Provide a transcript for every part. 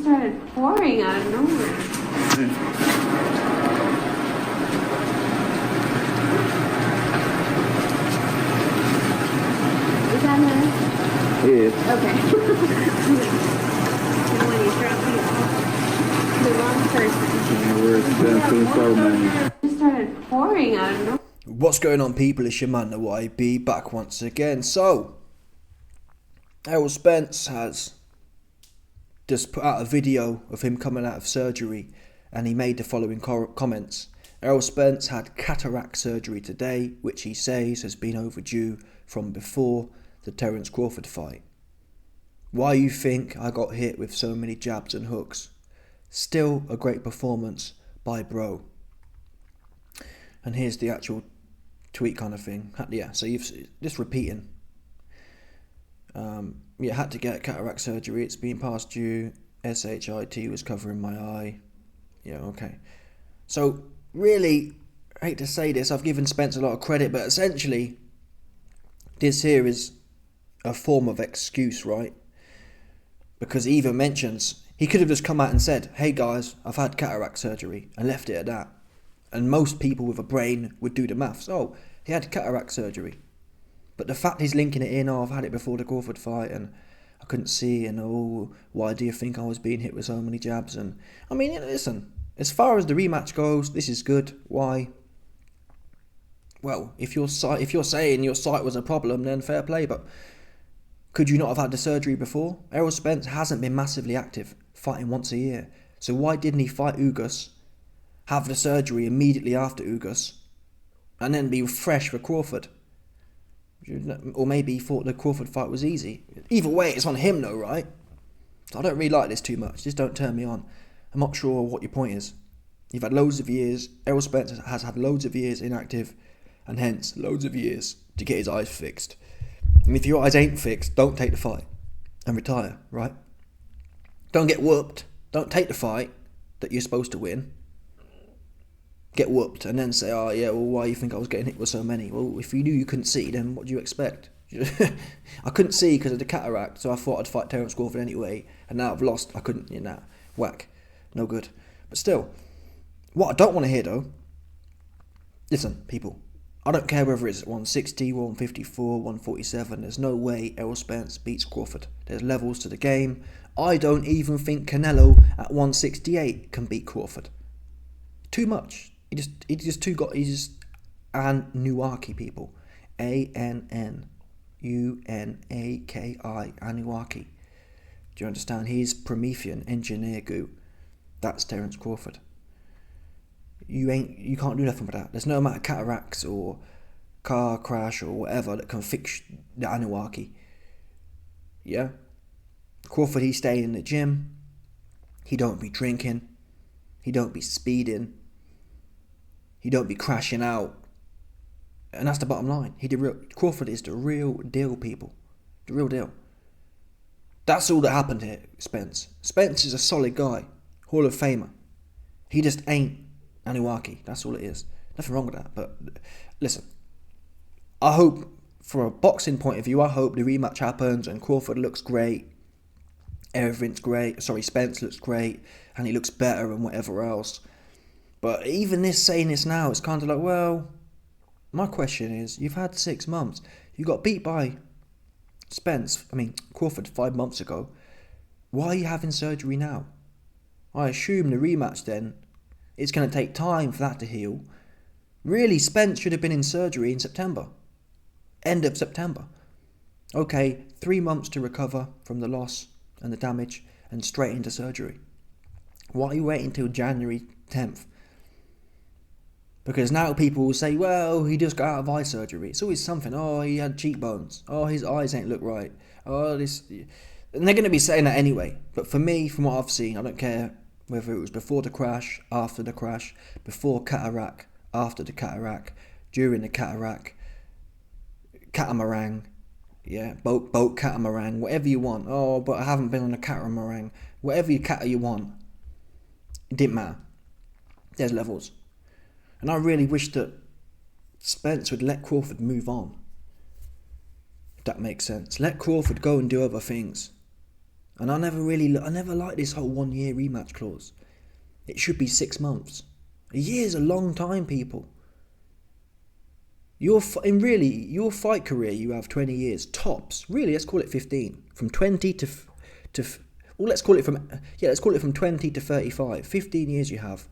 just started pouring out of nowhere. Is that her? It is. Okay. When you drop me off the wrong person. Yeah, we're experiencing so many. It just started pouring out of nowhere. What's going on, people? It's your man, the YB, back once again. So, Errol Spence has just put out a video of him coming out of surgery, and he made the following comments. Errol Spence had cataract surgery today, which he says has been overdue from before the Terence Crawford fight. Why you think I got hit with so many jabs and hooks? Still a great performance by bro. And here's the actual tweet kind of thing. Yeah, so you've just repeating. Had to get cataract surgery. It's been past due. SHIT was covering my eye. Yeah, okay. So really, I hate to say this, I've given Spence a lot of credit, but essentially, this here is a form of excuse, right? Because he even mentions, he could have just come out and said, hey guys, I've had cataract surgery, and left it at that. And most people with a brain would do the maths. Oh, he had cataract surgery. But the fact he's linking it in, oh, I've had it before the Crawford fight, and I couldn't see, and oh, why do you think I was being hit with so many jabs? And I mean, listen, as far as the rematch goes, this is good. Why? Well, if you're saying your sight was a problem, then fair play, but could you not have had the surgery before? Errol Spence hasn't been massively active, fighting once a year. So why didn't he fight Ugas, have the surgery immediately after Ugas, and then be fresh for Crawford? Or maybe he thought the Crawford fight was easy. Either way, it's on him though, right? So I don't really like this too much. Just don't turn me on. I'm not sure what your point is. You've had loads of years. Errol Spence has had loads of years inactive, and hence loads of years to get his eyes fixed. And if your eyes ain't fixed, don't take the fight and retire, right? Don't get whooped. Don't take the fight that you're supposed to win. Get whooped and then say, oh yeah, well, why do you think I was getting hit with so many? Well, if you knew you couldn't see, then what do you expect? I couldn't see because of the cataract, so I thought I'd fight Terence Crawford anyway, and now I've lost. I couldn't, whack. No good. But still, what I don't want to hear though, listen, people, I don't care whether it's 160, 154, 147, there's no way Errol Spence beats Crawford. There's levels to the game. I don't even think Canelo at 168 can beat Crawford. Too much. He's just Anunnaki, people. Annunaki. Anunnaki. Do you understand? He's Promethean, engineer goo. That's Terence Crawford. You can't do nothing with that. There's no amount of cataracts or car crash or whatever that can fix the Anunnaki. Yeah? Crawford, he's staying in the gym. He don't be drinking. He don't be speeding. He don't be crashing out. And that's the bottom line. Crawford is the real deal, people. The real deal. That's all that happened here, Spence. Spence is a solid guy. Hall of Famer. He just ain't Anunnaki. That's all it is. Nothing wrong with that. But listen, I hope, from a boxing point of view, I hope the rematch happens and Crawford looks great. Everything's great. Spence looks great. And he looks better and whatever else. But even saying this now, it's kind of like, well, my question is, you've had 6 months. You got beat by Crawford 5 months ago. Why are you having surgery now? I assume the rematch then, it's going to take time for that to heal. Really, Spence should have been in surgery in September. End of September. Okay, 3 months to recover from the loss and the damage and straight into surgery. Why are you waiting until January 10th? Because now people will say, well, he just got out of eye surgery. It's always something. Oh, he had cheekbones. Oh, his eyes ain't look right. Oh, this... And they're going to be saying that anyway. But for me, from what I've seen, I don't care whether it was before the crash, after the crash, before cataract, after the cataract, during the cataract, catamaran, yeah, boat catamaran, whatever you want. Oh, but I haven't been on a catamaran. Whatever you want. It didn't matter. There's levels. And I really wish that Spence would let Crawford move on. If that makes sense. Let Crawford go and do other things. And I never liked this whole 1 year rematch clause. It should be 6 months. A year's a long time, people. Your fight career, you have 20 years tops. Really, let's call it 15. From 20 to let's call it from 20 to 35. 15 years you have,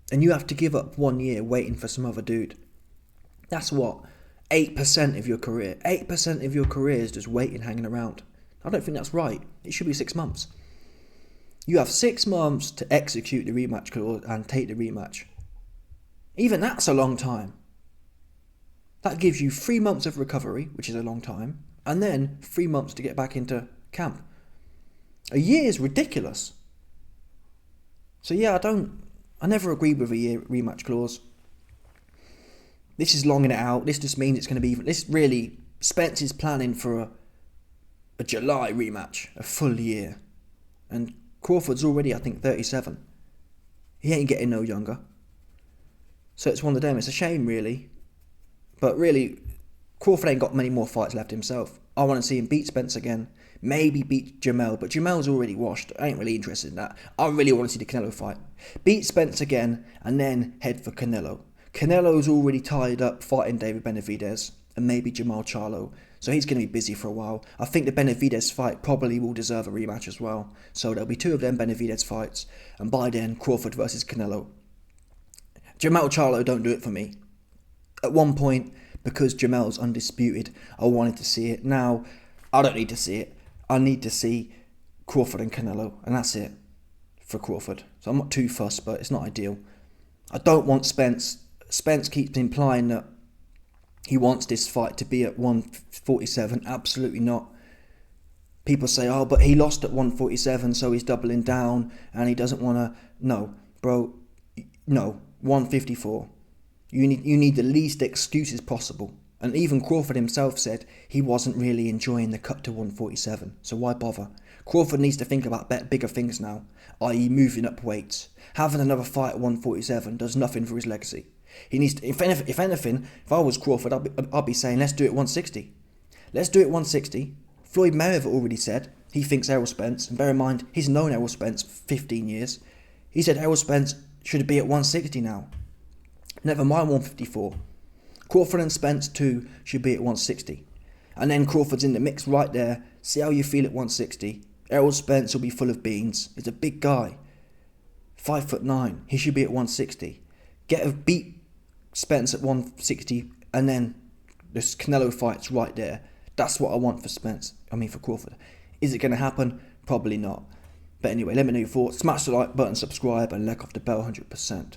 and you have to give up 1 year waiting for some other dude. That's what 8% of your career. 8% of your career is just waiting, hanging around. I don't think that's right. It should be 6 months. You have 6 months to execute the rematch clause and take the rematch. Even that's a long time. That gives you 3 months of recovery, which is a long time, and then 3 months to get back into camp. A year is ridiculous. So yeah, I never agreed with a year rematch clause. This is longing it out. This just means it's going to be, Spence is planning for a July rematch, a full year. And Crawford's already, I think, 37. He ain't getting no younger. So it's one of them. It's a shame, really. But really, Crawford ain't got many more fights left himself. I want to see him beat Spence again. Maybe beat Jamel, but Jamel's already washed. I ain't really interested in that. I really want to see the Canelo fight. Beat Spence again, and then head for Canelo. Canelo's already tied up fighting David Benavidez, and maybe Jamal Charlo. So he's going to be busy for a while. I think the Benavidez fight probably will deserve a rematch as well. So there'll be 2 of them Benavidez fights, and by then, Crawford versus Canelo. Jamal Charlo don't do it for me. At one point, because Jamel's undisputed, I wanted to see it. Now, I don't need to see it. I need to see Crawford and Canelo, and that's it for Crawford. So I'm not too fussed, but it's not ideal. I don't want Spence. Spence keeps implying that he wants this fight to be at 147. Absolutely not. People say, oh, but he lost at 147, so he's doubling down, and he doesn't want to... No, bro. No, 154. You need the least excuses possible. And even Crawford himself said he wasn't really enjoying the cut to 147, so why bother? Crawford needs to think about bigger things now, i.e. moving up weights. Having another fight at 147 does nothing for his legacy. He needs to, if anything, if I was Crawford, I'd be saying, let's do it 160. Let's do it 160. Floyd Mayweather already said he thinks Errol Spence, and bear in mind, he's known Errol Spence for 15 years. He said Errol Spence should be at 160 now. Never mind 154. Crawford and Spence too should be at 160. And then Crawford's in the mix right there. See how you feel at 160. Errol Spence will be full of beans. He's a big guy. 5'9". He should be at 160. Beat Spence at 160, and then this Canelo fight's right there. That's what I want for Crawford. Is it going to happen? Probably not. But anyway, let me know your thoughts. Smash the like button, subscribe, and let off the bell 100%.